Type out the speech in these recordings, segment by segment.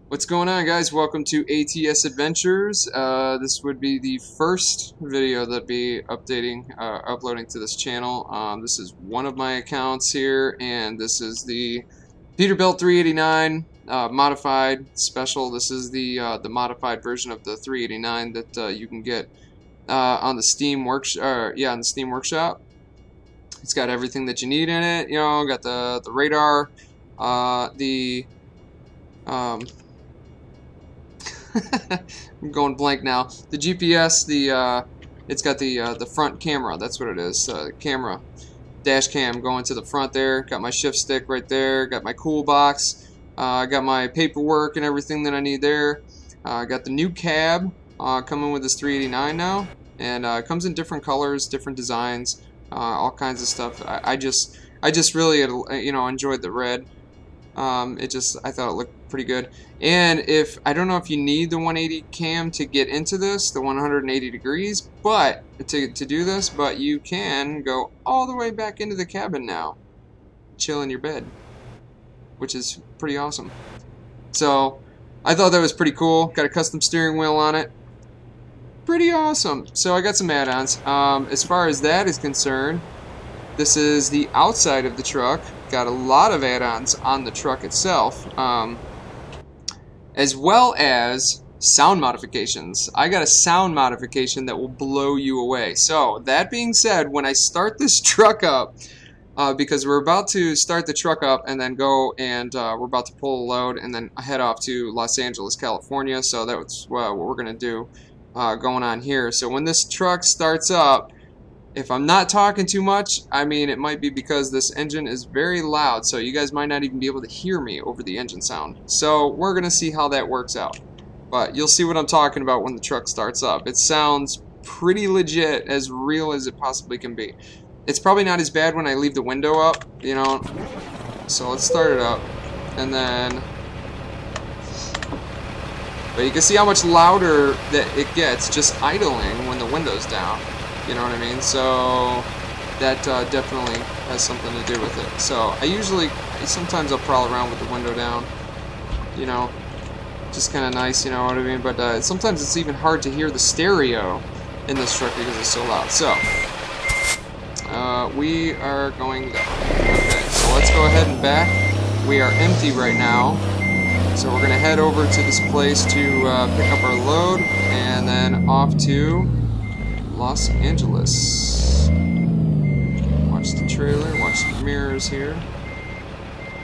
What's going on, guys? Welcome to ATS Adventures. This would be the first video that be uploading to this channel. This is one of my accounts here, and this is the Peterbilt 389 modified special. This is the modified version of the 389 that you can get on the Steam on the Steam Workshop. It's got everything that you need in it. You know, got the radar, I'm going blank now. The GPS, it's got the front camera. That's what it is. Camera, dash cam going to the front there. Got my shift stick right there. Got my cool box. Got my paperwork and everything that I need there. Got the new cab coming with this 389 now, and it comes in different colors, different designs, all kinds of stuff. I just really enjoyed the red. I thought it looked pretty good. And I don't know if you need the 180 cam to get into this, the 180 degrees, but to do this, but you can go all the way back into the cabin now, chill in your bed, which is pretty awesome. So I thought that was pretty cool. Got a custom steering wheel on it. Pretty awesome. So I got some add-ons. As far as that is concerned, this is the outside of the truck. Got a lot of add-ons on the truck itself, as well as sound modifications. I got a sound modification that will blow you away. So that being said, when I start this truck up, because we're about to start the truck up and then go and we're about to pull a load and then head off to Los Angeles, California. So that's what we're going to do going on here. So when this truck starts up, if I'm not talking too much, I mean, it might be because this engine is very loud, so you guys might not even be able to hear me over the engine sound. So we're going to see how that works out. But you'll see what I'm talking about when the truck starts up. It sounds pretty legit, as real as it possibly can be. It's probably not as bad when I leave the window up, you know. So let's start it up. And then... But you can see how much louder that it gets just idling when the window's down. You know what I mean? So that definitely has something to do with it. So sometimes I'll prowl around with the window down, you know, just kind of nice, you know what I mean? But sometimes it's even hard to hear the stereo in this truck because it's so loud. So we are going there. Okay, so let's go ahead and back. We are empty right now. So we're going to head over to this place to pick up our load and then off to Los Angeles. Watch the trailer, watch the mirrors here.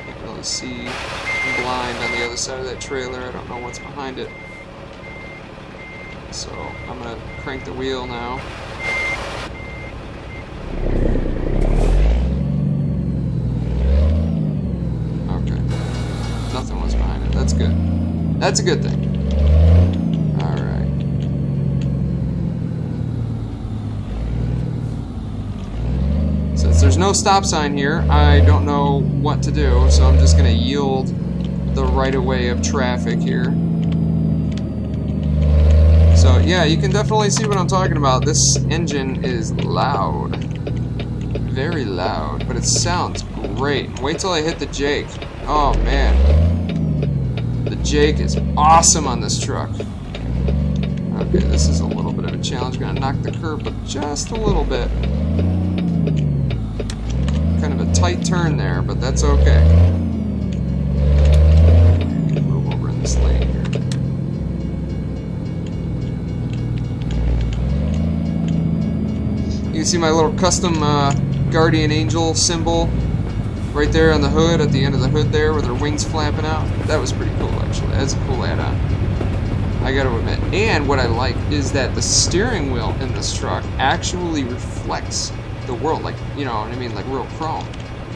Can't really see. I'm blind on the other side of that trailer. I don't know what's behind it. So I'm gonna crank the wheel now. Okay. Nothing was behind it. That's good. That's a good thing. There's no stop sign here. I don't know what to do, so I'm just going to yield the right-of-way of traffic here. So yeah, you can definitely see what I'm talking about. This engine is loud. Very loud, but it sounds great. Wait till I hit the Jake. Oh man. The Jake is awesome on this truck. Okay, this is a little bit of a challenge. Gonna knock the curb up just a little bit. Kind of a tight turn there, but that's okay. Move over in this lane here. You can see my little custom guardian angel symbol right there on the hood, at the end of the hood there, with her wings flapping out. That was pretty cool, actually. That's a cool add-on, I gotta admit. And what I like is that the steering wheel in this truck actually reflects the world, like, you know what I mean, like real chrome.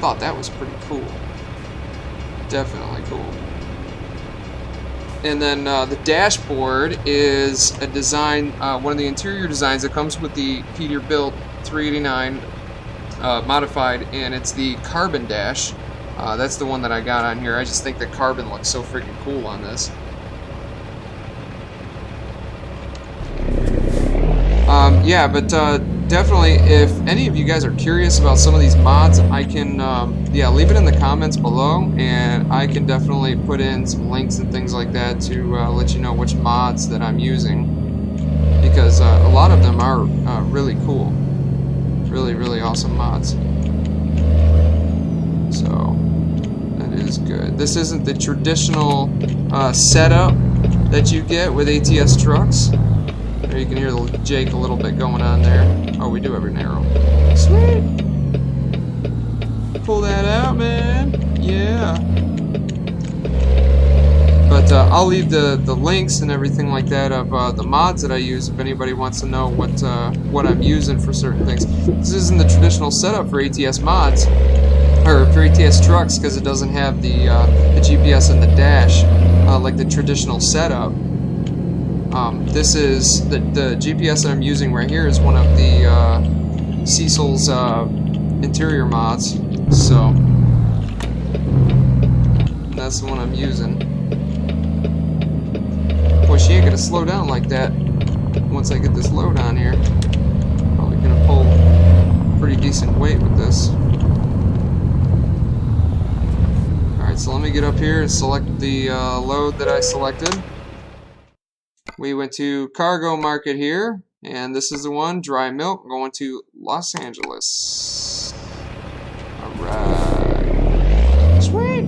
Thought that was pretty cool. Definitely cool. And then the dashboard is a design, one of the interior designs that comes with the Peterbilt 389 modified, and it's the carbon dash. That's the one that I got on here. I just think the carbon looks so freaking cool on this. Yeah, but definitely, if any of you guys are curious about some of these mods, I can, yeah, leave it in the comments below, and I can definitely put in some links and things like that to let you know which mods that I'm using, because a lot of them are really cool. Really, really awesome mods. So, that is good. This isn't the traditional setup that you get with ATS trucks. There you can hear the Jake a little bit going on there. Oh, we do have an arrow. Sweet! Pull that out, man. Yeah. But I'll leave the links and everything like that of the mods that I use if anybody wants to know what I'm using for certain things. This isn't the traditional setup for ATS mods, or for ATS trucks, because it doesn't have the GPS and the dash like the traditional setup. This is the GPS that I'm using right here is one of the Cecil's interior mods, so that's the one I'm using. Boy, she ain't gonna slow down like that once I get this load on here. Probably gonna pull pretty decent weight with this. Alright, so let me get up here and select the load that I selected. We went to cargo market here, and this is the one, dry milk, going to Los Angeles. Alright. Sweet!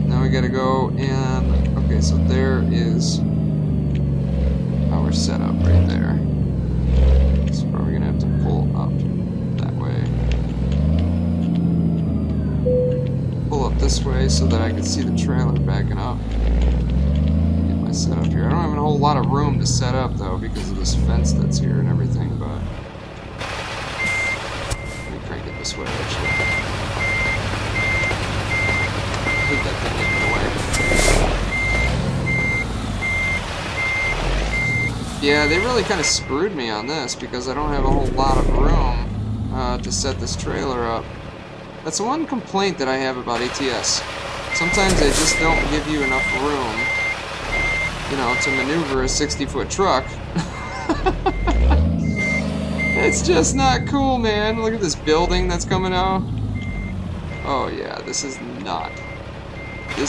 Now we gotta go and, okay, so there is our setup right there. So we're probably gonna have to pull up that way. Pull up this way so that I can see the trailer backing up. Set up here. I don't have a whole lot of room to set up though because of this fence that's here and everything, but let me crank it this way actually. I hate that thing getting in the way. Yeah, they really kind of screwed me on this because I don't have a whole lot of room to set this trailer up. That's one complaint that I have about ATS. Sometimes they just don't give you enough room, you know, to maneuver a 60-foot truck. It's just not cool, man. Look at this building that's coming out. Oh yeah, this is not the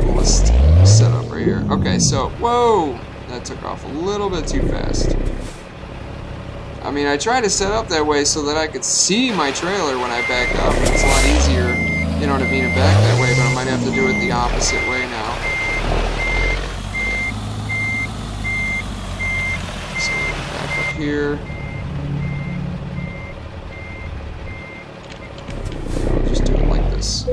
coolest setup right here. Okay, so, whoa! That took off a little bit too fast. I mean, I tried to set up that way so that I could see my trailer when I back up. It's a lot easier, you know what I mean, to back that way, but I might have to do it the opposite way now. Here. Just do it like this.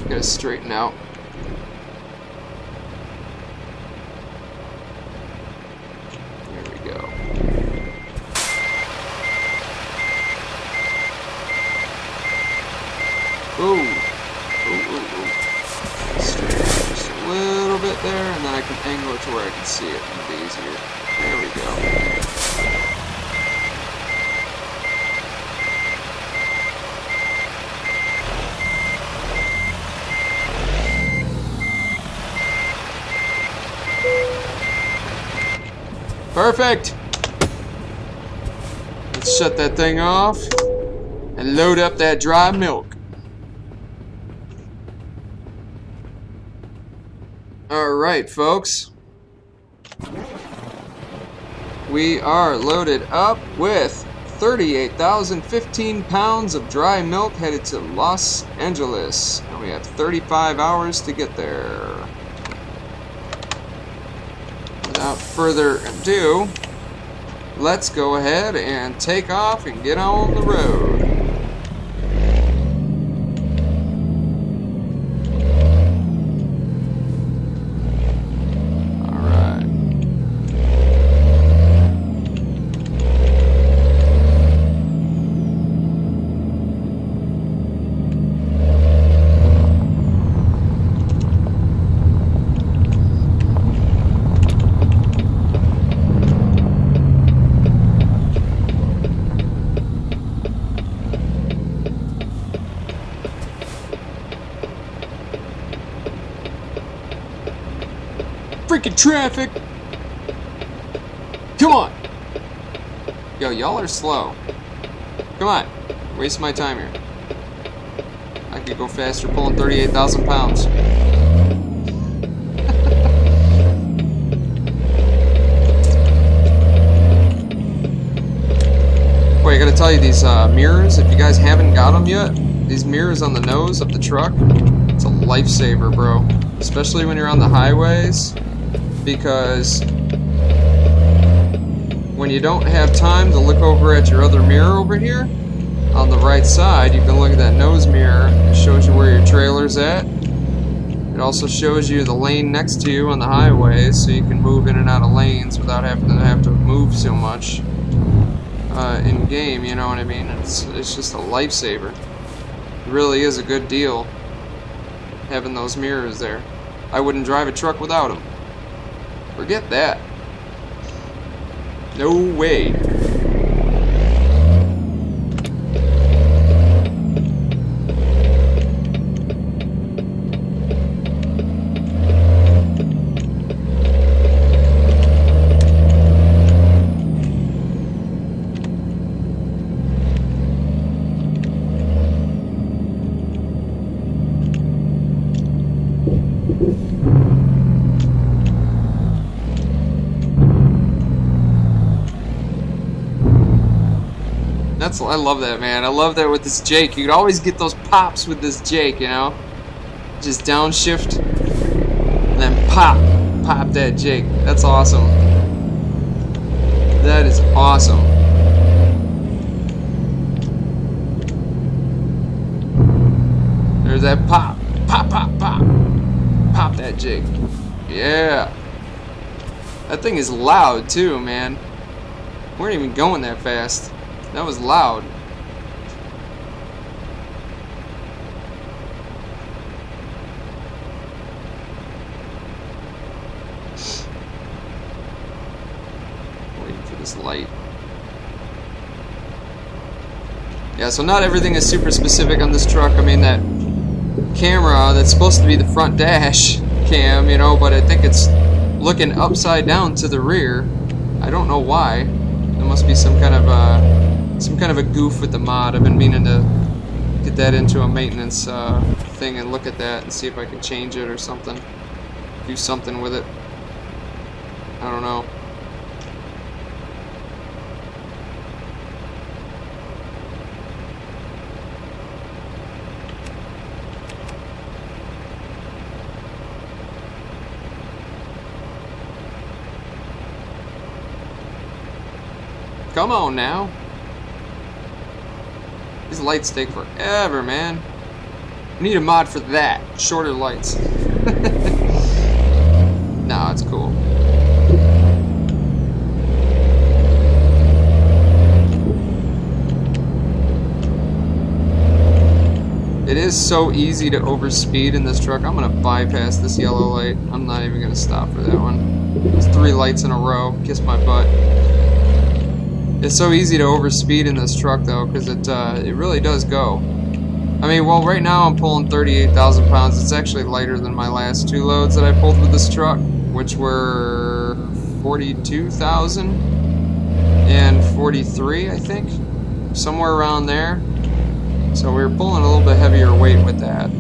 Gotta straighten out. There we go. Ooh. Straighten out just a little bit there, and then I can angle it to where I can see it. It'll be easier. There we go. Perfect! Let's shut that thing off and load up that dry milk. Alright, folks. We are loaded up with 38,015 pounds of dry milk headed to Los Angeles. And we have 35 hours to get there. Without further ado, let's go ahead and take off and get on the road. Freaking traffic! Come on! Yo, y'all are slow. Come on. Waste my time here. I could go faster pulling 38,000 pounds. Boy, I gotta tell you, these mirrors, if you guys haven't got them yet, these mirrors on the nose of the truck, it's a lifesaver, bro. Especially when you're on the highways. Because when you don't have time to look over at your other mirror over here, on the right side, you can look at that nose mirror. It shows you where your trailer's at. It also shows you the lane next to you on the highway, so you can move in and out of lanes without having to move so much in game, you know what I mean? It's just a lifesaver. It really is a good deal having those mirrors there. I wouldn't drive a truck without them. Forget that. No way. I love that, man. I love that with this Jake. You could always get those pops with this Jake, you know? Just downshift and then pop that Jake. That's awesome. That is awesome. There's that pop that Jake. Yeah. That thing is loud too, man. We weren't even going that fast. That was loud. Waiting for this light. Yeah, so not everything is super specific on this truck. I mean, that camera, that's supposed to be the front dash cam, you know, but I think it's looking upside down to the rear. I don't know why. There must be some kind of a goof with the mod. I've been meaning to get that into a maintenance thing and look at that and see if I can change it or something. Do something with it. I don't know. Come on now. These lights take forever, man. We need a mod for that. Shorter lights. Nah, it's cool. It is so easy to overspeed in this truck. I'm gonna bypass this yellow light. I'm not even gonna stop for that one. It's 3 lights in a row. Kiss my butt. It's so easy to overspeed in this truck though, because it really does go. I mean, well, right now I'm pulling 38,000 pounds. It's actually lighter than my last 2 loads that I pulled with this truck, which were 42,000 and 43, I think, somewhere around there. So we were pulling a little bit heavier weight with that.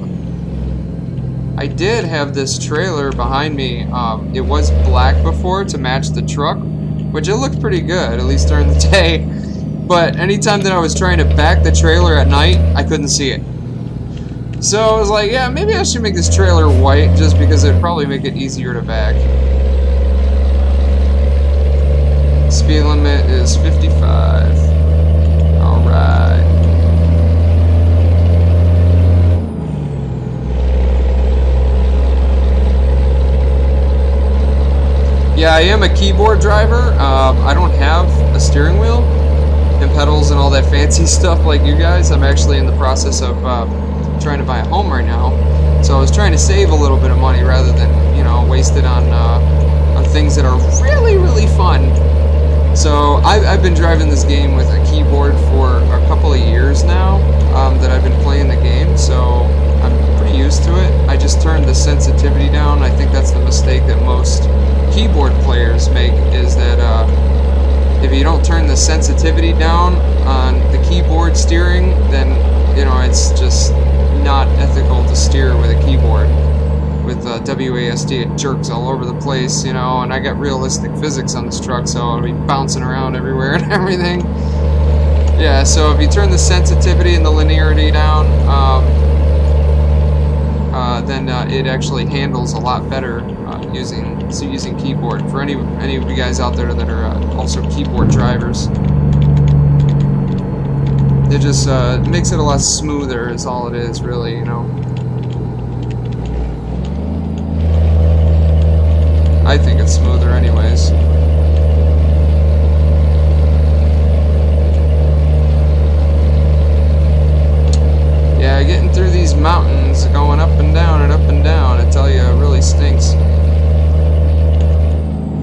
I did have this trailer behind me. It was black before to match the truck, which it looked pretty good, at least during the day. But anytime that I was trying to back the trailer at night, I couldn't see it. So I was like, yeah, maybe I should make this trailer white just because it'd probably make it easier to back. Speed limit is 55. Alright. Yeah, I am a keyboard driver. I don't have a steering wheel and pedals and all that fancy stuff like you guys. I'm actually in the process of trying to buy a home right now. So I was trying to save a little bit of money rather than, you know, waste it on things that are really, really fun. So I've been driving this game with a keyboard for a couple of years now that I've been playing the game. So I'm pretty used to it. I just turned the sensitivity down. I think that's the mistake that most keyboard players make, is that if you don't turn the sensitivity down on the keyboard steering, then, you know, it's just not ethical to steer with a keyboard. With WASD, it jerks all over the place, you know, and I got realistic physics on this truck, so I'll be bouncing around everywhere and everything. Yeah, so if you turn the sensitivity and the linearity down, then it actually handles a lot better using keyboard. For any of you guys out there that are also keyboard drivers, it just makes it a lot smoother, is all it is, really, you know. I think it's smoother anyways. Yeah, getting through these mountains, going up and down and up and down, I tell you, it really stinks.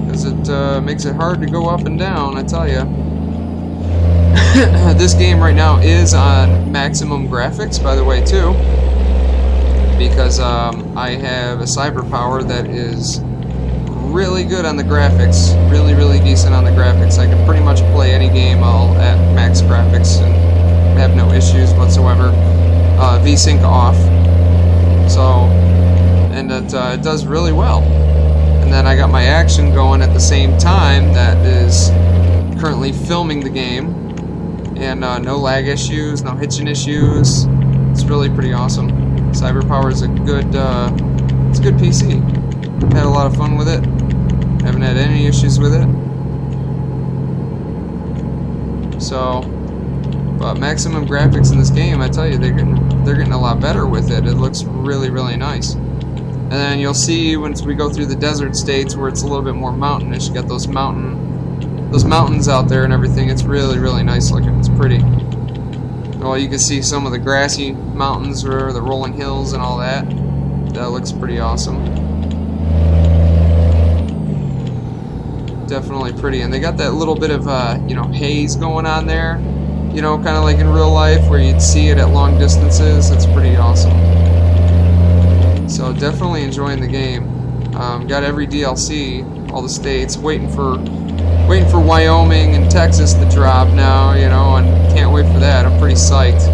Because it makes it hard to go up and down, I tell you. This game right now is on maximum graphics, by the way, too. Because I have a CyberPower that is really good on the graphics, really decent on the graphics. I can pretty much play any game all at max graphics and have no issues whatsoever. VSync off, so, and it does really well. And then I got my action going at the same time that is currently filming the game, and no lag issues, no hitching issues. It's really pretty awesome. CyberPower is a good, it's a good PC. Had a lot of fun with it. Haven't had any issues with it. So, but maximum graphics in this game, I tell you, they're getting a lot better with it. It looks really nice. And then you'll see once we go through the desert states where it's a little bit more mountainous. You got those mountains out there and everything. It's really nice looking. It's pretty. Well, you can see some of the grassy mountains or the rolling hills and all that. That looks pretty awesome. Definitely pretty, and they got that little bit of you know, haze going on there, you know, kind of like in real life where you'd see it at long distances. It's pretty awesome. So definitely enjoying the game. Got every DLC, all the states, waiting for Wyoming and Texas to drop now, you know, and can't wait for that. I'm pretty psyched.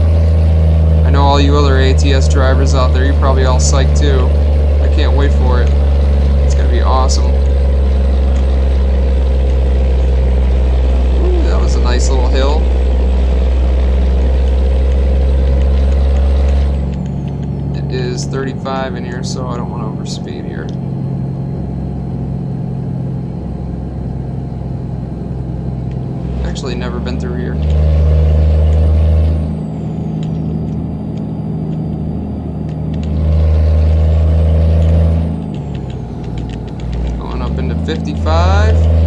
I know all you other ATS drivers out there, you're probably all psyched too. I can't wait for it. It's gonna be awesome. A nice little hill. It is 35 in here, so I don't want to overspeed here. Actually, never been through here. Going up into 55.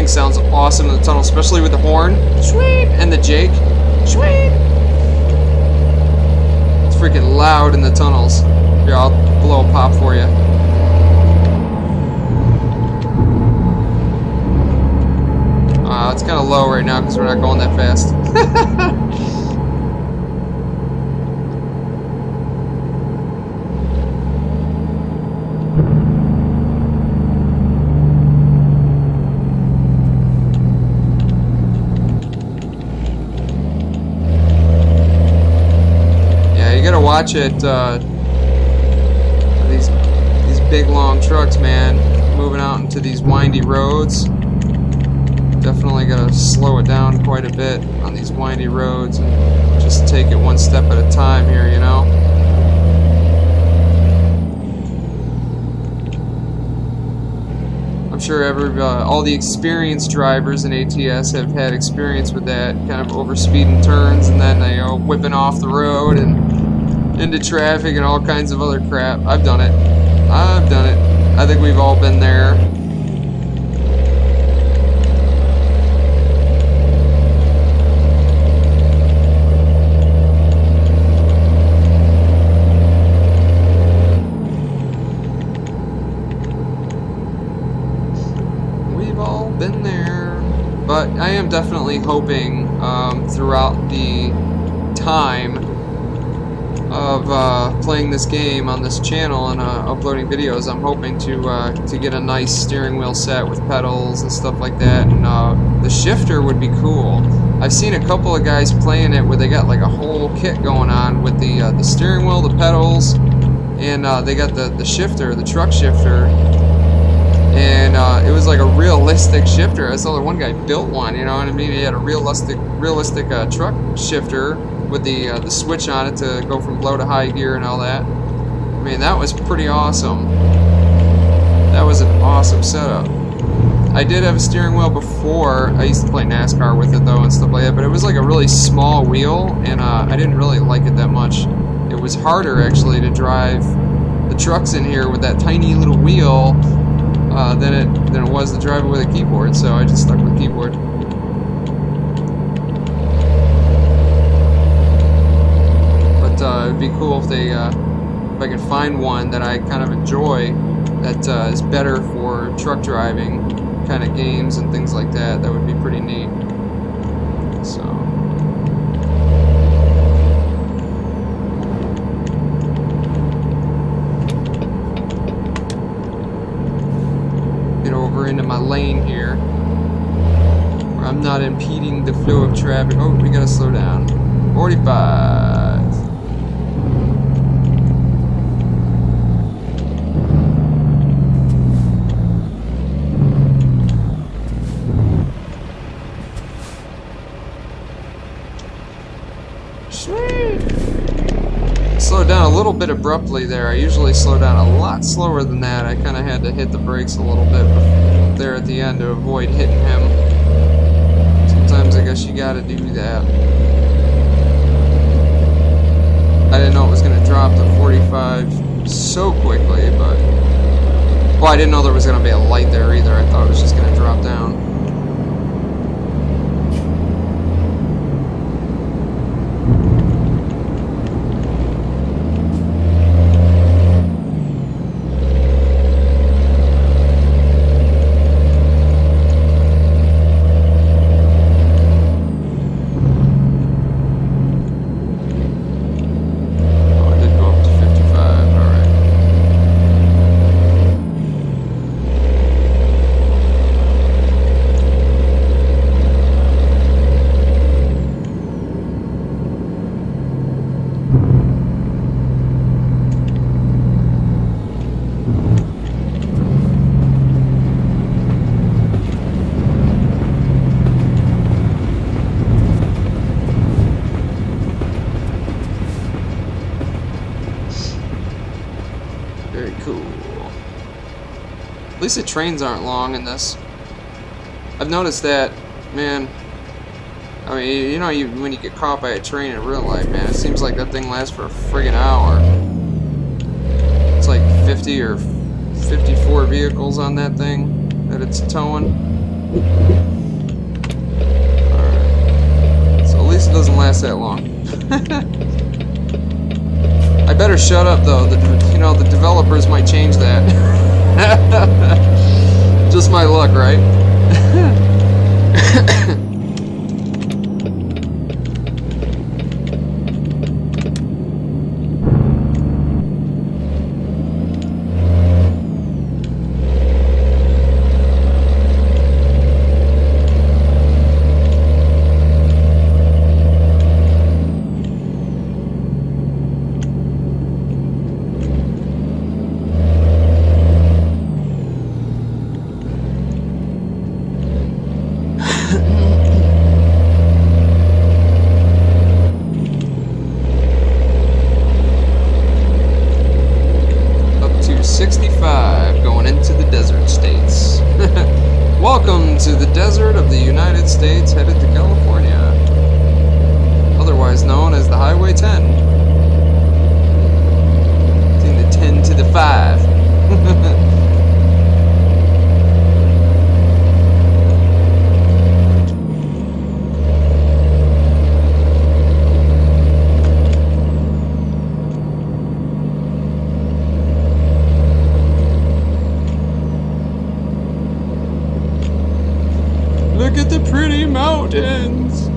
Sounds awesome in the tunnel, especially with the horn. Sweet! And the Jake. Sweet! It's freaking loud in the tunnels. Here, I'll blow a pop for you. It's kind of low right now because we're not going that fast. Yeah, you gotta watch it. These big long trucks, man, moving out into these windy roads. Definitely gotta slow it down quite a bit on these windy roads and just take it one step at a time here, you know. I'm sure all the experienced drivers in ATS have had experience with that, kind of overspeeding turns and then whipping off the road and into traffic and all kinds of other crap. I've done it. I think we've all been there. Been there, but I am definitely hoping throughout the time of playing this game on this channel and uploading videos, I'm hoping to get a nice steering wheel set with pedals and stuff like that, and the shifter would be cool. I've seen a couple of guys playing it where they got like a whole kit going on with the steering wheel, the pedals, and they got the shifter, the truck shifter. And it was like a realistic shifter. I saw that one guy built one, you know what I mean? He had a realistic truck shifter with the switch on it to go from low to high gear and all that. I mean, that was pretty awesome. That was an awesome setup. I did have a steering wheel before. I used to play NASCAR with it though and stuff like that, but it was like a really small wheel, and I didn't really like it that much. It was harder actually to drive the trucks in here with that tiny little wheel than it was to drive it with a keyboard, so I just stuck with keyboard. But it'd be cool if if I could find one that I kind of enjoy that is better for truck driving kind of games and things like that. That would be pretty neat. So. Over into my lane here where I'm not impeding the flow of traffic. Oh, we gotta slow down. 45. Sweet. Slowed down a little bit abruptly there. I usually slow down a lot slower than that. I kind of had to hit the brakes a little bit there at the end to avoid hitting him. Sometimes I guess you gotta do that. I didn't know it was gonna drop to 45 so quickly, but well, I didn't know there was gonna be a light there either. I thought it was just gonna drop down. Very cool. At least the trains aren't long in this. I've noticed that, man. I mean, you know, when you get caught by a train in real life, man, it seems like that thing lasts for a friggin' hour. It's like 50 or 54 vehicles on that thing that it's towing. Alright. So at least it doesn't last that long. I better shut up though. You know, the developers might change that. Just my luck, right? Welcome to the desert of the United States, headed to California, otherwise known as the Highway 10. Between the 10 to the 5. Look at the pretty mountains.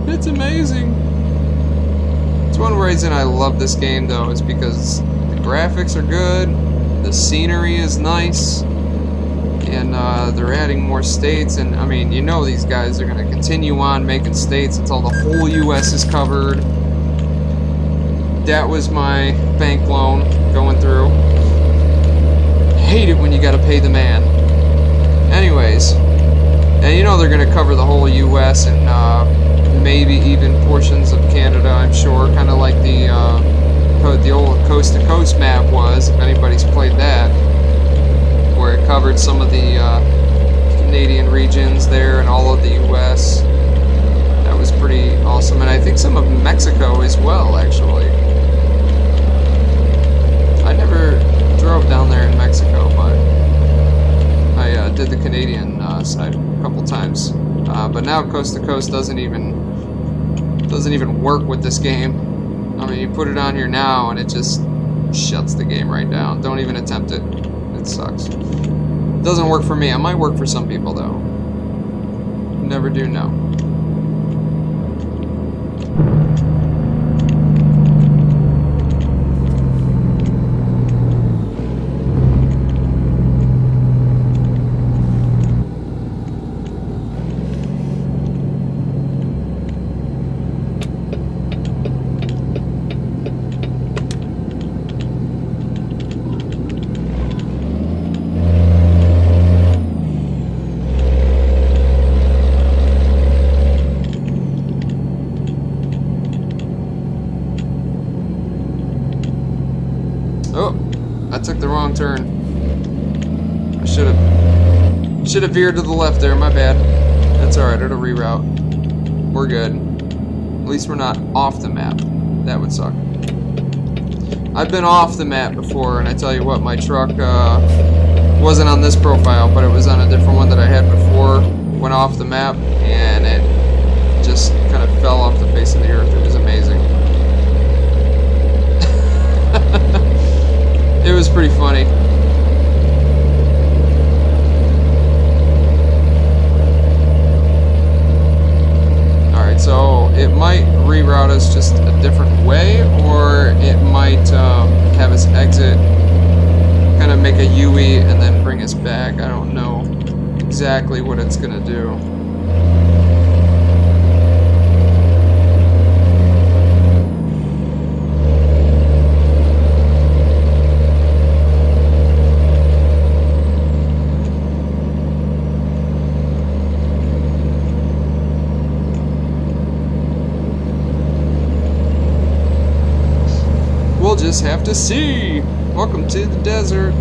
It's amazing. It's one reason I love this game, though, is because the graphics are good, the scenery is nice, and they're adding more states. And I mean, you know, these guys are going to continue on making states until the whole U.S. is covered. That was my bank loan going through. Hate it when you got to pay the man. Anyways. And you know they're going to cover the whole U.S. and maybe even portions of Canada, I'm sure. Kind of like the old coast-to-coast map was, if anybody's played that. Where it covered some of the Canadian regions there and all of the U.S. That was pretty awesome. And I think some of Mexico as well, actually. I never drove down there in Mexico, but I did the Canadian side a couple times, but now Coast to Coast doesn't even work with this game. I mean, you put it on here now, and it just shuts the game right down. Don't even attempt it. It sucks. It doesn't work for me. It might work for some people, though. Never do know. Oh, I took the wrong turn. I should have veered to the left there, my bad. That's alright, it'll reroute. We're good. At least we're not off the map. That would suck. I've been off the map before, and I tell you what, my truck wasn't on this profile, but it was on a different one that I had before. Went off the map, and it just kind of fell off the face of the earth. It was amazing. It was pretty funny. Alright, so it might reroute us just a different way, or it might have us exit, kind of make a U-E, and then bring us back. I don't know exactly what it's going to do. We'll just have to see. Welcome to the desert. I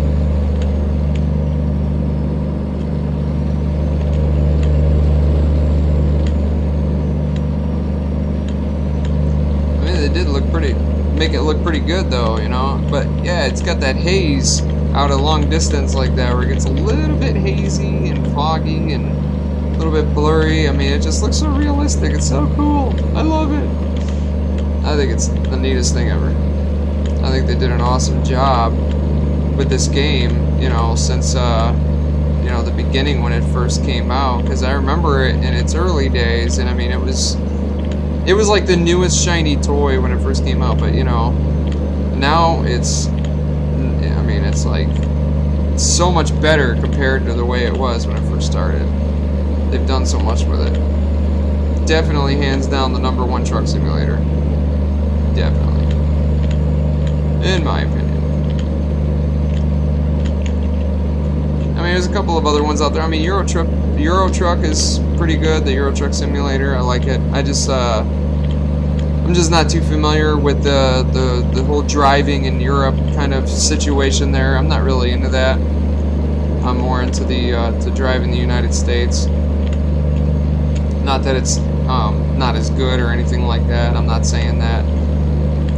mean, they did look pretty, make it look pretty good though, you know. But yeah, it's got that haze out a long distance like that, where it gets a little bit hazy and foggy and a little bit blurry. I mean, it just looks so realistic. It's so cool. I love it. I think it's the neatest thing ever. I think they did an awesome job with this game, you know, since, you know, the beginning when it first came out. Because I remember it in its early days, and I mean, it was like the newest shiny toy when it first came out. But, you know, now it's, I mean, it's like so much better compared to the way it was when it first started. They've done so much with it. Definitely, hands down, the #1 truck simulator. Definitely. In my opinion. I mean, there's a couple of other ones out there. I mean, Euro Truck is pretty good. The Euro Truck Simulator, I like it. I'm just not too familiar with the whole driving in Europe kind of situation there. I'm not really into that. I'm more into the to driving the United States. Not that it's not as good or anything like that. I'm not saying that.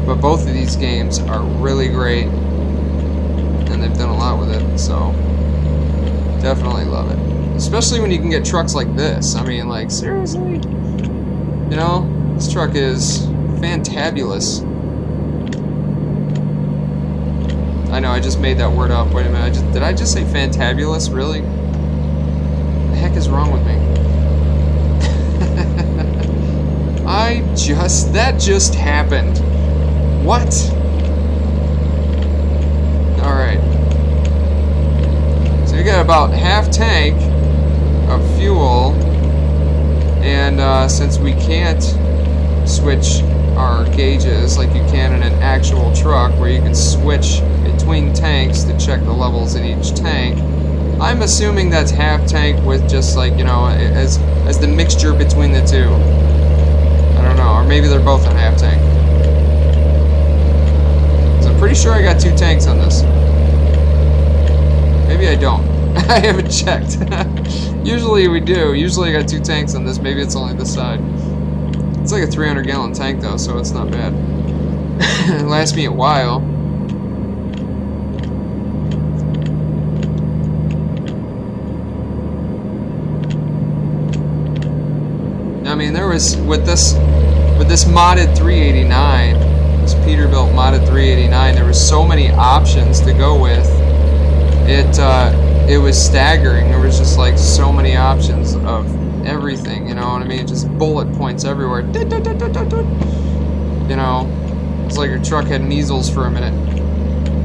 But both of these games are really great, and they've done a lot with it. So definitely love it. Especially when you can get trucks like this. I mean, like, seriously? You know, this truck is fantabulous. I know, I just made that word up. Wait a minute, did I just say fantabulous? Really? The heck is wrong with me? That just happened. What? Alright. So we got about half tank of fuel, and since we can't switch our gauges like you can in an actual truck where you can switch between tanks to check the levels in each tank, I'm assuming that's half tank with just, like, you know, as the mixture between the two. I don't know, or maybe they're both on half tank. So I'm pretty sure I got 2 tanks on this. Maybe I don't. I haven't checked. Usually we do. Usually I got 2 tanks on this. Maybe it's only this side. It's like a 300-gallon tank though, so it's not bad. It lasts me a while. I mean, there was with this modded 389, this Peterbilt modded 389, there was so many options to go with. It was staggering. There was just like so many options of everything, you know what I mean? Just bullet points everywhere. You know, it's like your truck had measles for a minute.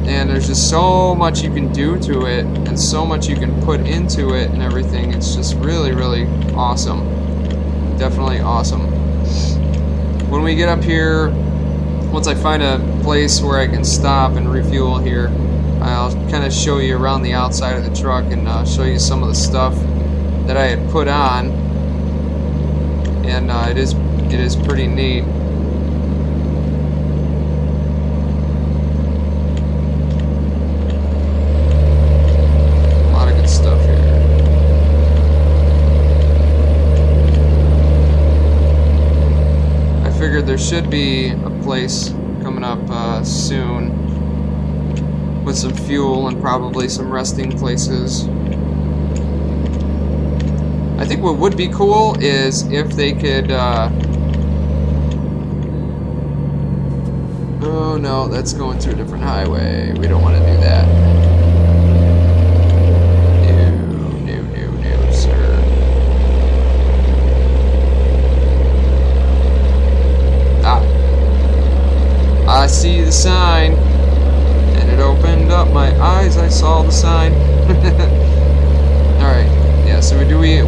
And there's just so much you can do to it, and so much you can put into it and everything. It's just really, really awesome. Definitely awesome. When we get up here, once I find a place where I can stop and refuel here, I'll kind of show you around the outside of the truck and show you some of the stuff that I had put on, and it is pretty neat. A lot of good stuff here. I figured there should be a place coming up soon with some fuel and probably some resting places. I think what would be cool is if they could oh no, that's going through a different highway. We don't want to do that. No, sir. I see the sign. It opened up my eyes. I saw the sign. All right. Yeah. So we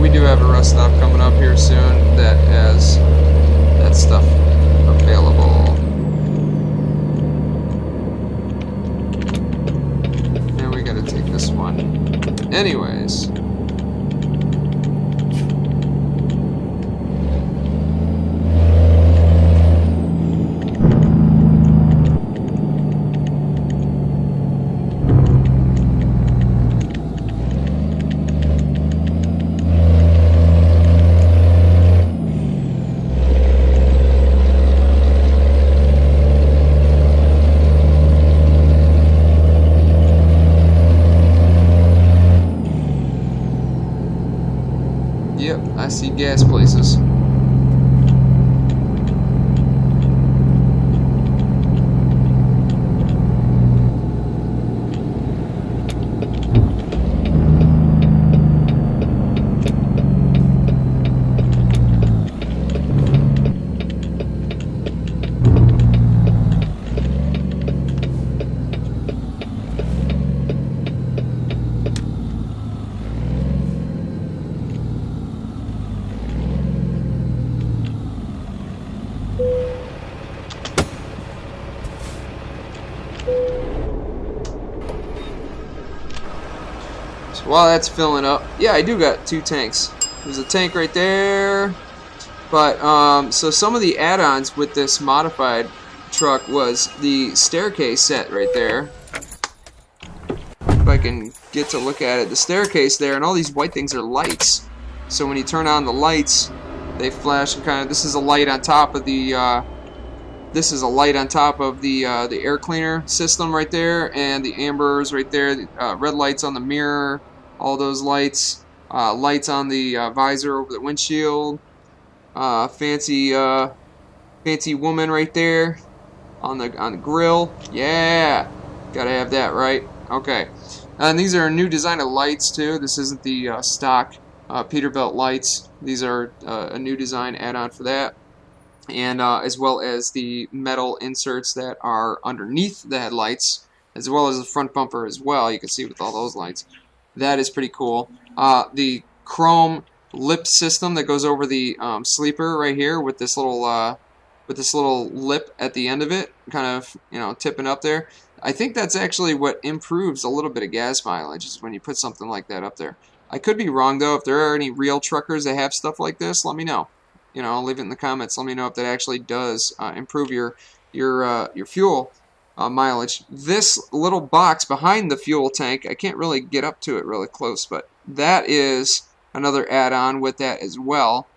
do have a rest stop coming up here soon that has that stuff available. And we got to take this one. Anyways. Yep, I see gas places. So while that's filling up, yeah, I do got 2 tanks. There's a tank right there. But so some of the add-ons with this modified truck was the staircase set right there. If I can get to look at it. The staircase there, and all these white things are lights. So when you turn on the lights, they flash and kind of. This is a light on top of the. This is a light on top of the air cleaner system right there, and the ambers right there. Red lights on the mirror, all those lights. Lights on the visor over the windshield. Fancy woman right there on the grill. Yeah, gotta have that, right? Okay. And these are a new design of lights too. This isn't the stock Peterbilt lights. These are a new design add-on for that. And as well as the metal inserts that are underneath the headlights, as well as the front bumper as well. You can see with all those lights. That is pretty cool. The chrome lip system that goes over the sleeper right here with this little lip at the end of it, kind of, you know, tipping up there. I think that's actually what improves a little bit of gas mileage, is when you put something like that up there. I could be wrong though. If there are any real truckers that have stuff like this, let me know. You know, leave it in the comments. Let me know if that actually does improve your fuel mileage. This little box behind the fuel tank, I can't really get up to it really close, but that is another add-on with that as well.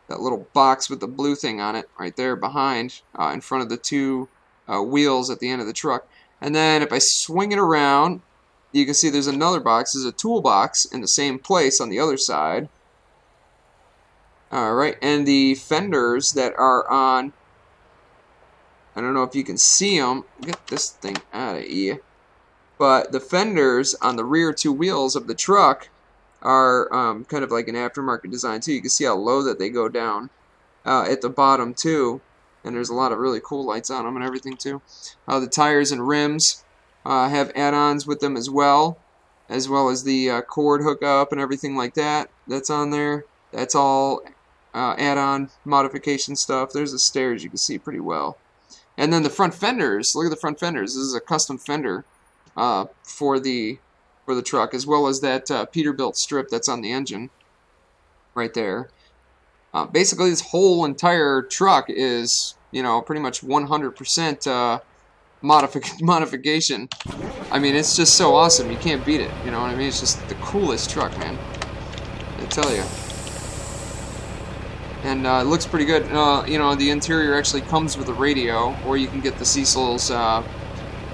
That little box with the blue thing on it right there behind, in front of the two wheels at the end of the truck. And then if I swing it around, you can see there's another box. There's a toolbox in the same place on the other side. Alright, and the fenders that are on, I don't know if you can see them. Get this thing out of here. But the fenders on the rear two wheels of the truck are kind of like an aftermarket design too. You can see how low that they go down at the bottom too. And there's a lot of really cool lights on them and everything too. The tires and rims have add-ons with them as well as the cord hookup and everything like that. That's on there. That's all add-on modification stuff. There's the stairs, you can see pretty well. And then the front fenders, look at the front fenders. This is a custom fender for the truck, as well as that Peterbilt strip that's on the engine right there. Basically, this whole entire truck is, you know, pretty much 100% modification. I mean, it's just so awesome. You can't beat it. You know what I mean? It's just the coolest truck, man. I tell you. And it looks pretty good. You know, the interior actually comes with a radio, or you can get the Cecil's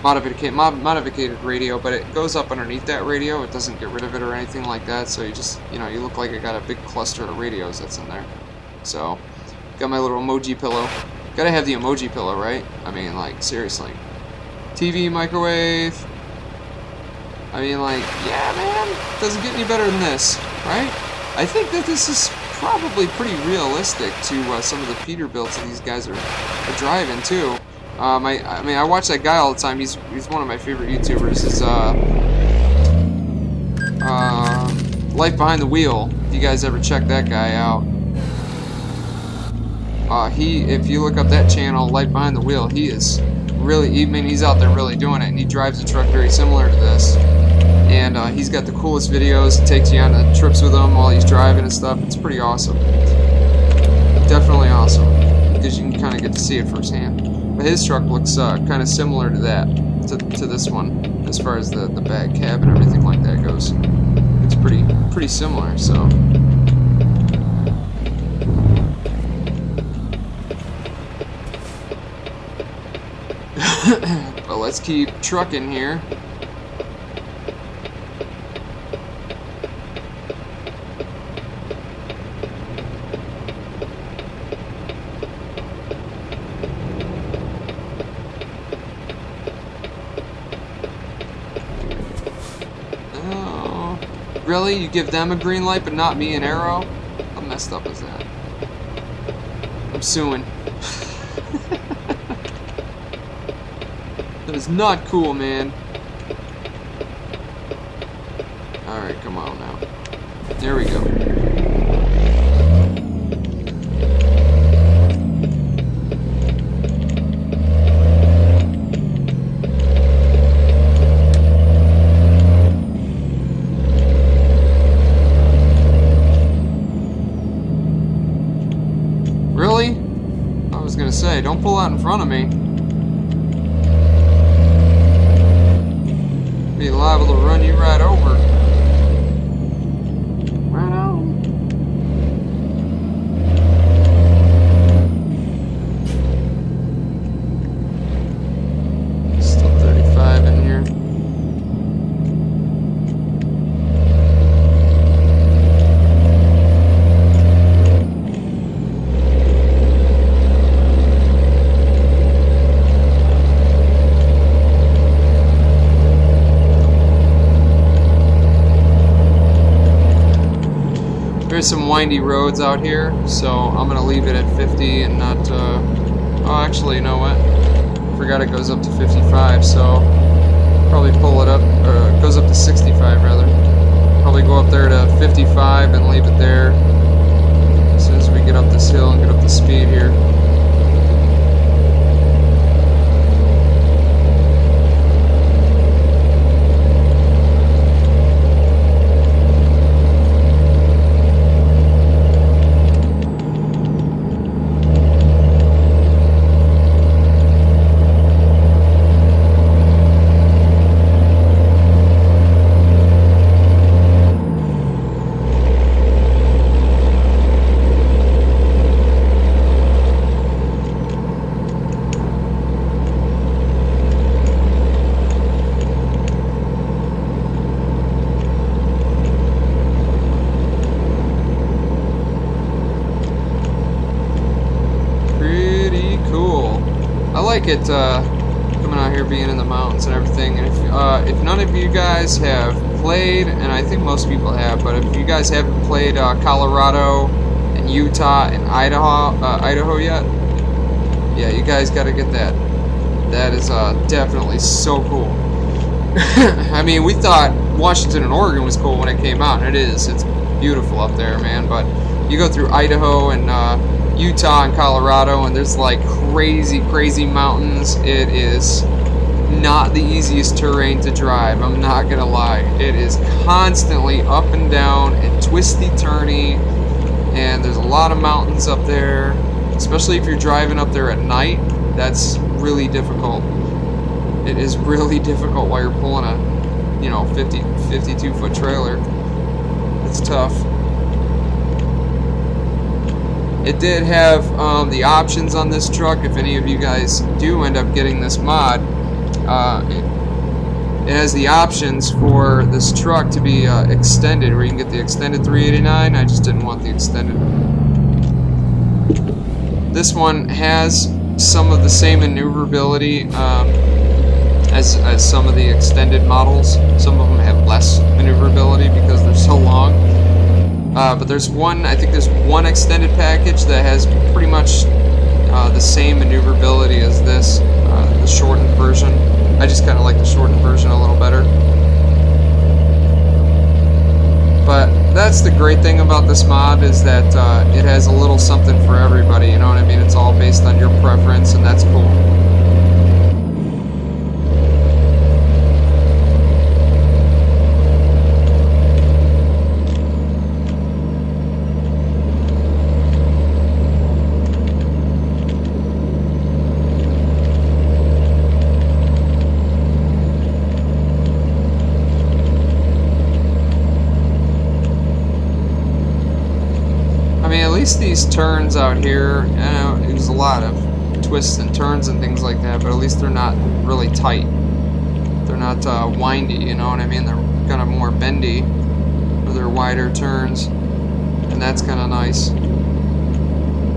modified radio, but it goes up underneath that radio. It doesn't get rid of it or anything like that. So you just, you know, you look like it got a big cluster of radios that's in there. So, got my little emoji pillow. Gotta have the emoji pillow, right? I mean, like, seriously. TV, microwave. I mean, like, yeah, man, doesn't get any better than this, right? I think that this is probably pretty realistic to some of the Peterbilts that these guys are driving too. I mean, I watch that guy all the time. He's one of my favorite YouTubers. Is Life Behind the Wheel. If you guys ever check that guy out, if you look up that channel, Life Behind the Wheel, he is really, I mean, he's out there really doing it, and he drives a truck very similar to this. And he's got the coolest videos. He takes you on the trips with him while he's driving and stuff. It's pretty awesome. Definitely awesome, because you can kind of get to see it firsthand. But his truck looks kind of similar to that, to this one, as far as the back cab and everything like that goes. It's pretty similar. So. But let's keep trucking here. Really? You give them a green light but not me an arrow? How messed up is that? I'm suing. That is not cool, man. Alright, come on now. There we go. Really? I was gonna say, don't pull out in front of me. Be liable to run you right over. Right on. Still 35 in here. There's some windy roads out here, so I'm gonna leave it at 50 and not. Oh, actually, you know what? Forgot it goes up to 55, so probably pull it up. Or it goes up to 65 rather. Probably go up there to 55 and leave it there. As soon as we get up this hill and get up the speed here. I like it coming out here, being in the mountains and everything. And if none of you guys have played, and I think most people have, but if you guys haven't played Colorado and Utah and Idaho yet, yeah, you guys got to get that. That is definitely so cool. I mean, we thought Washington and Oregon was cool when it came out, and it is. It's beautiful up there, man. But you go through Idaho and Utah and Colorado, and there's like crazy mountains. It is not the easiest terrain to drive, I'm not gonna lie. It is constantly up and down and twisty turny, and there's a lot of mountains up there, especially if you're driving up there at night. That's really difficult. It is really difficult while you're pulling a 52-foot trailer. It's tough. It did have the options on this truck. If any of you guys do end up getting this mod, it has the options for this truck to be extended, where you can get the extended 389. I just didn't want the extended. This one has some of the same maneuverability as some of the extended models. Some of them have less maneuverability because they're so long. But there's one, I think there's one extended package that has pretty much the same maneuverability as this, the shortened version. I just kind of like the shortened version a little better. But that's the great thing about this mod, is that it has a little something for everybody, you know what I mean? It's all based on your preference, and that's cool. These turns out here, there's a lot of twists and turns and things like that, but at least they're not really tight. They're not windy, you know what I mean? They're kind of more bendy, or they're wider turns, and that's kind of nice.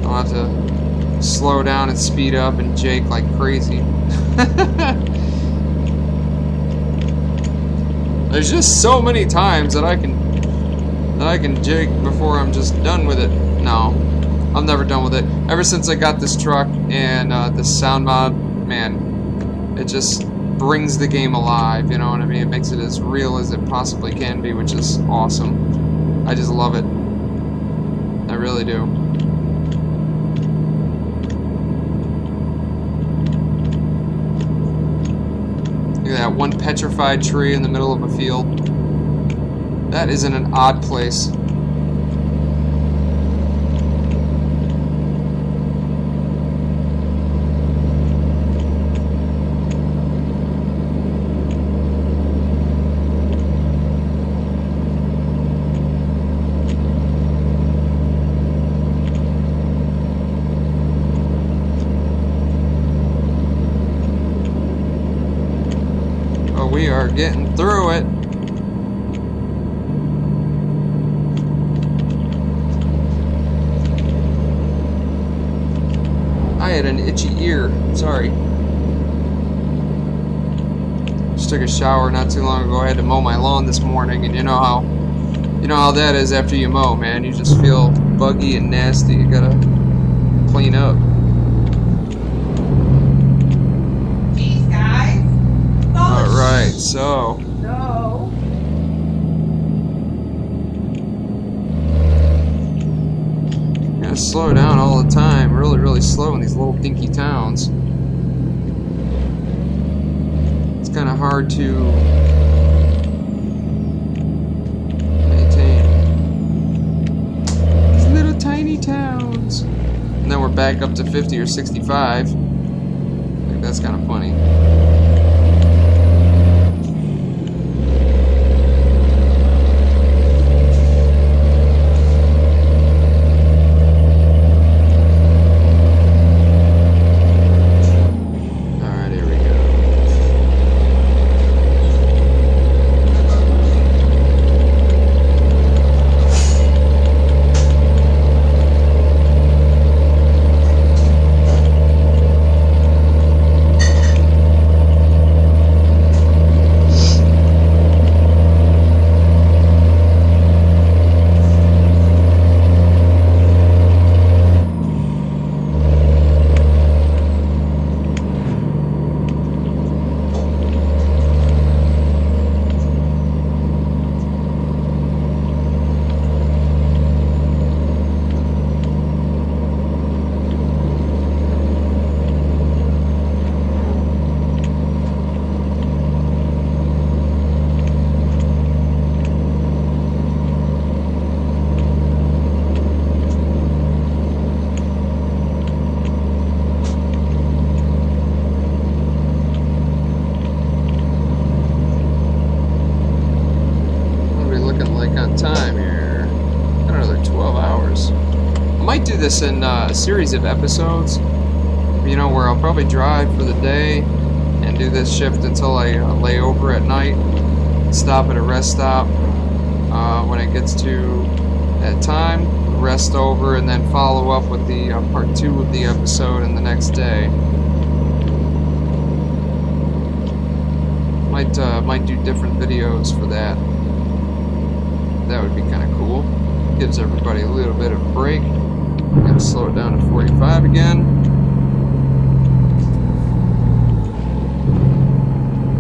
I'll have to slow down and speed up and jake like crazy. There's just so many times that I can jake before I'm just done with it. No, I'm never done with it. Ever since I got this truck and this sound mod, man, it just brings the game alive, you know what I mean? It makes it as real as it possibly can be, which is awesome. I just love it. I really do. Look at that, one petrified tree in the middle of a field. That is in an odd place. through it. I had an itchy ear. Sorry. Just took a shower not too long ago. I had to mow my lawn this morning, and you know how that is after you mow, man. You just feel buggy and nasty. You gotta clean up. Jeez, guys. All right, so. No. Gotta slow down all the time. Really, really slow in these little dinky towns. It's kind of hard to maintain these little tiny towns. And then we're back up to 50 or 65. I think that's kind of funny. Time here. Got another 12 hours. I might do this in a series of episodes, you know, where I'll probably drive for the day and do this shift until I lay over at night, stop at a rest stop when it gets to that time, rest over, and then follow up with the part 2 of the episode in the next day. Might do different videos for that. That would be kind of cool. Gives everybody a little bit of a break. Gotta slow it down to 45 again.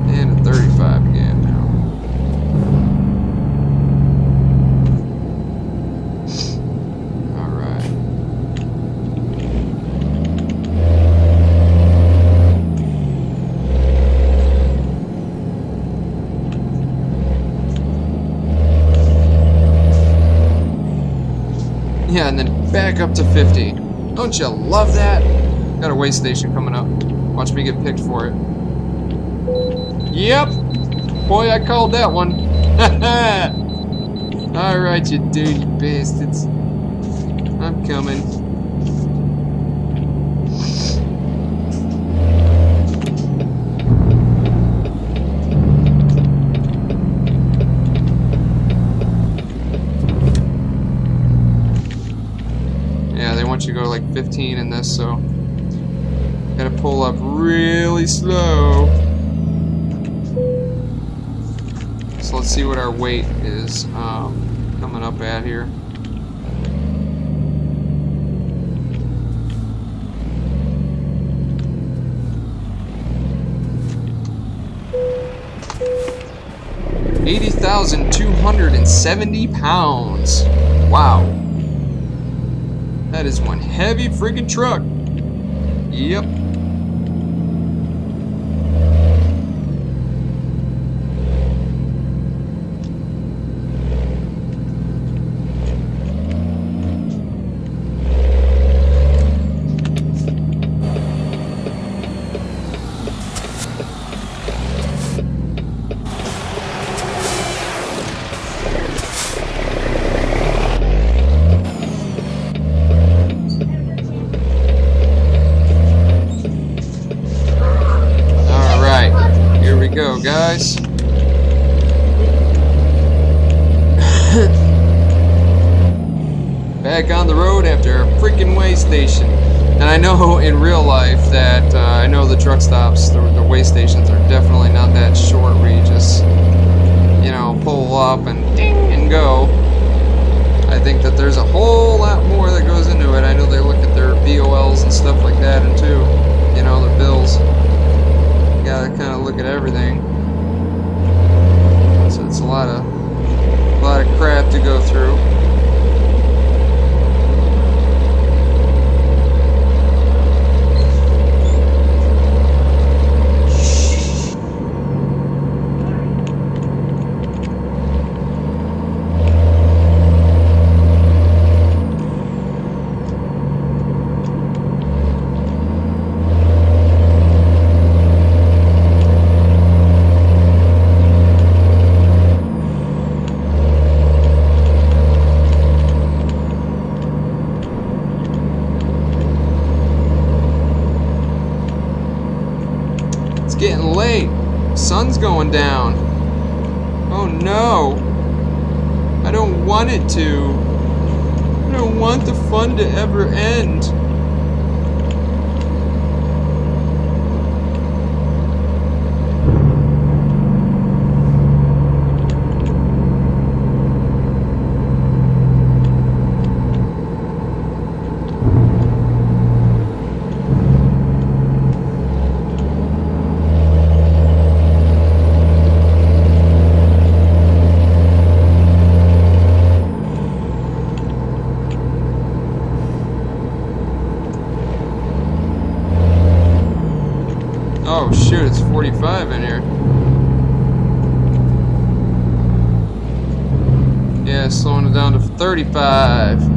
And at 35 again now. Alright. Yeah, and then back up to 50. Don't you love that? Got a way station coming up. Watch me get picked for it. Yep! Boy, I called that one. Alright, you dirty bastards. I'm coming. You go like 15 in this, so gotta pull up really slow. So let's see what our weight is coming up at here. £80,270. Wow. That is one heavy friggin' truck. Yep. Go, guys. Back on the road after a freaking way station. And I know in real life that I know the truck stops, the way stations are definitely not that short where you just, you know, pull up and ding and go. I think that there's a whole lot more that goes into it. I know they look at their BOLs and stuff like that, and too, you know, their bills. You gotta kind of look at everything. So it's a lot of crap to go through. Getting late. Sun's going down. Oh no. I don't want it to. I don't want the fun to ever end. Oh shoot, it's 45 in here. Yeah, slowing it down to 35.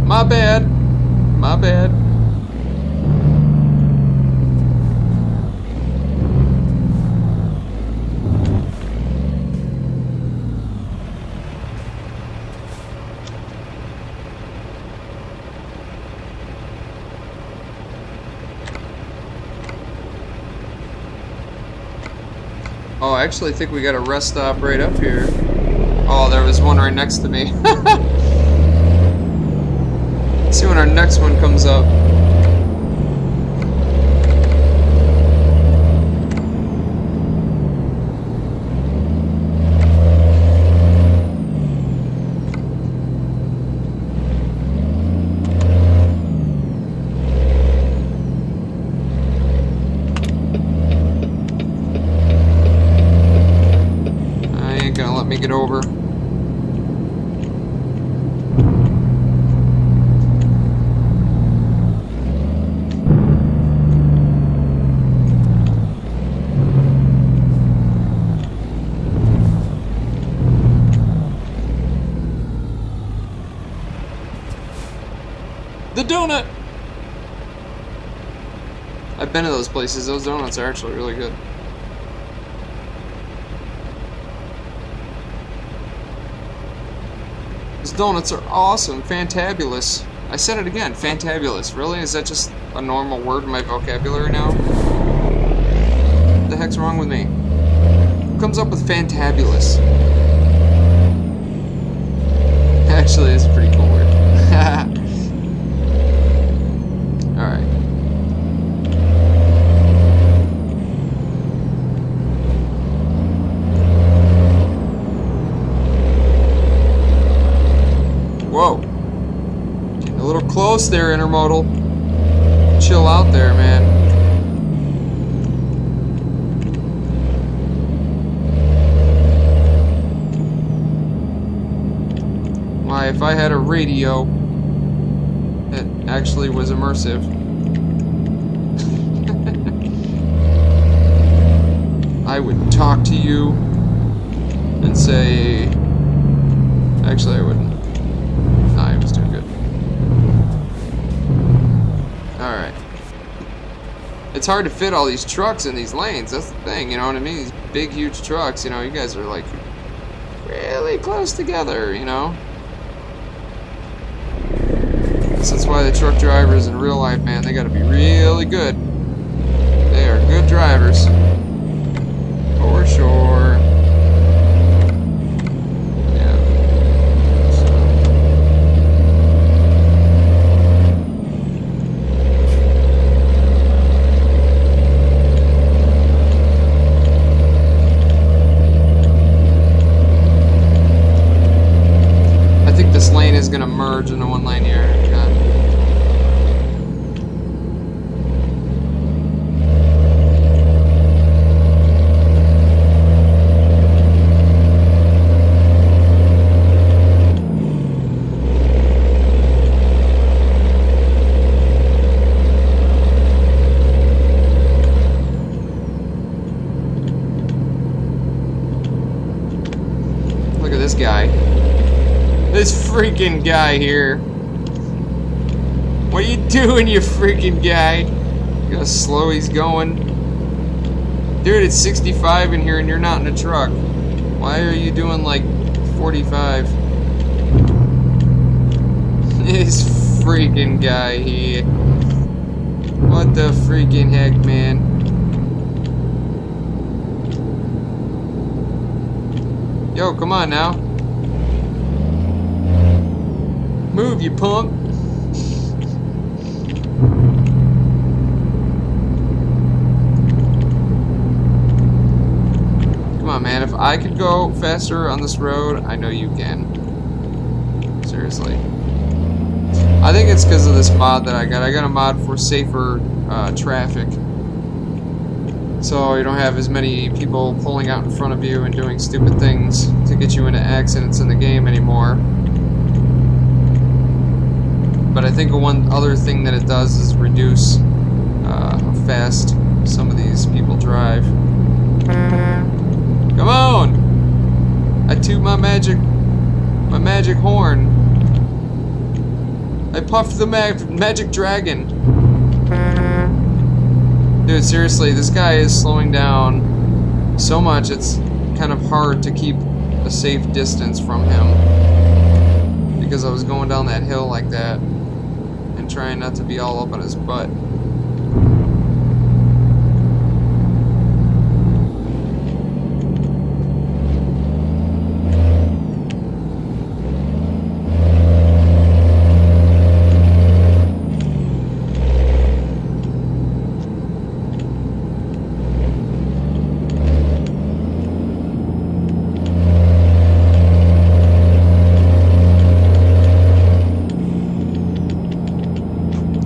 My bad. My bad. Oh, I actually think we got a rest stop right up here. Oh, there was one right next to me. Let's see when our next one comes up. Get over. The donut! I've been to those places. Those donuts are actually really good. These donuts are awesome, fantabulous. I said it again, fantabulous. Really? Is that just a normal word in my vocabulary now? What the heck's wrong with me? Who comes up with fantabulous? Actually, it's a pretty cool word. Alright. Whoa. Getting a little close there, intermodal. Chill out there, man. Why, if I had a radio that actually was immersive. I would talk to you and say... Actually, I wouldn't. Nah, I was doing good. Alright. It's hard to fit all these trucks in these lanes. That's the thing, you know what I mean? These big, huge trucks, you know, you guys are like really close together, you know? That's why the truck drivers in real life, man, they gotta be really good. They are good drivers. For sure. Yeah. So. this lane is gonna merge into one lane here. God. Look at this guy. This freaking guy here. What are you doing, you freaking guy? Look how slow he's going. Dude, it's 65 in here and you're not in a truck. Why are you doing like 45? This freaking guy here. What the freaking heck, man? Yo, come on now. Move, you punk. Come on, man. If I could go faster on this road, I know you can. Seriously. I think it's because of this mod that I got. I got a mod for safer traffic. So you don't have as many people pulling out in front of you and doing stupid things to get you into accidents in the game anymore. But I think one other thing that it does is reduce how fast some of these people drive. Come on! I toot my magic horn. I puffed the magic dragon. Dude, seriously, this guy is slowing down so much it's kind of hard to keep a safe distance from him. Because I was going down that hill like that and trying not to be all up on his butt.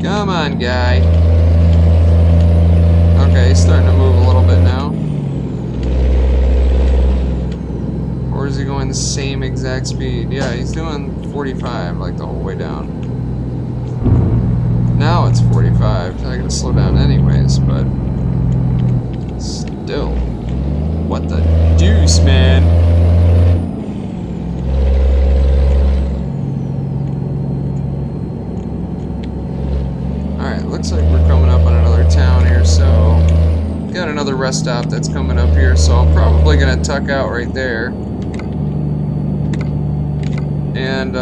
Come on, guy. Okay, he's starting to move a little bit now. Or is he going the same exact speed? Yeah, he's doing 45 like the whole way down. Now it's 45. I gotta slow down anyways, but still. What the deuce, man? Looks like we're coming up on another town here, so got another rest stop that's coming up here, so I'm probably gonna tuck out right there. And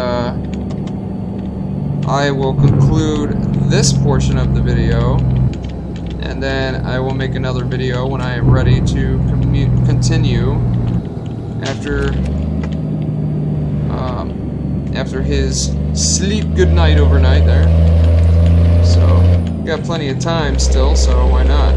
I will conclude this portion of the video, and then I will make another video when I am ready to continue after his sleep good night overnight there. So, got plenty of time still, so why not?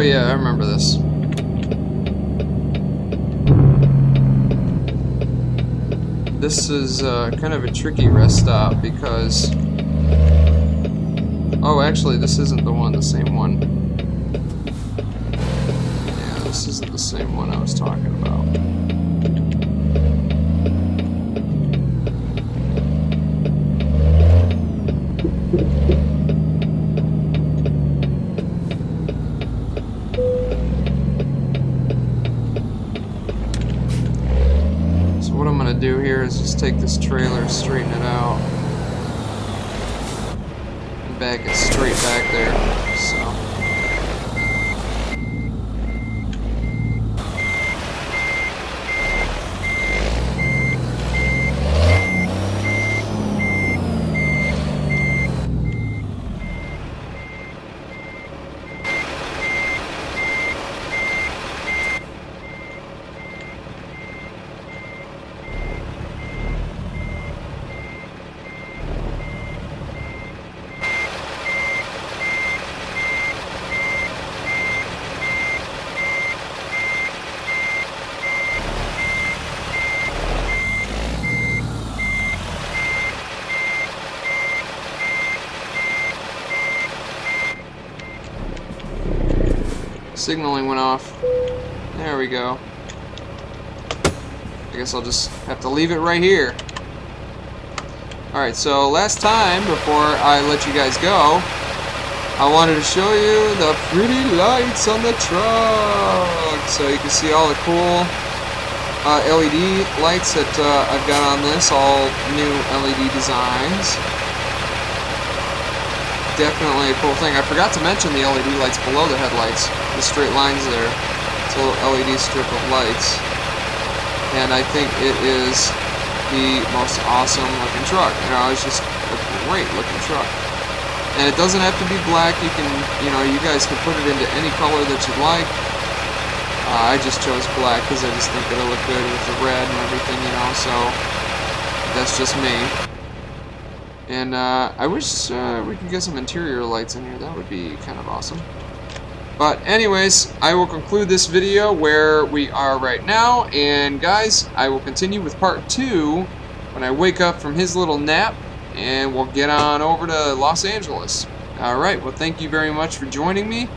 Oh yeah, I remember this. This is kind of a tricky rest stop because... Oh, actually, this isn't the same one. Yeah, this isn't the same one I was talking about. So what I'm going to do here is just take this trailer, straighten it out, and bag it straight back there. So. Signaling went off. There we go. I guess I'll just have to leave it right here. Alright, so last time, before I let you guys go, I wanted to show you the pretty lights on the truck. So you can see all the cool LED lights that I've got on this, all new LED designs. Definitely a cool thing. I forgot to mention the LED lights below the headlights, the straight lines there. It's a little LED strip of lights, and I think it is the most awesome looking truck. You know, it's just a great looking truck, and it doesn't have to be black. You can, you know, you guys can put it into any color that you'd like. I just chose black because I just think it'll look good with the red and everything, you know. So that's just me. And I wish we could get some interior lights in here. That would be kind of awesome. But anyways, I will conclude this video where we are right now. And guys, I will continue with part 2 when I wake up from his little nap. And we'll get on over to Los Angeles. Alright, well thank you very much for joining me.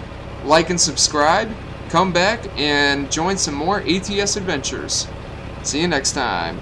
Like and subscribe. Come back and join some more ATS adventures. See you next time.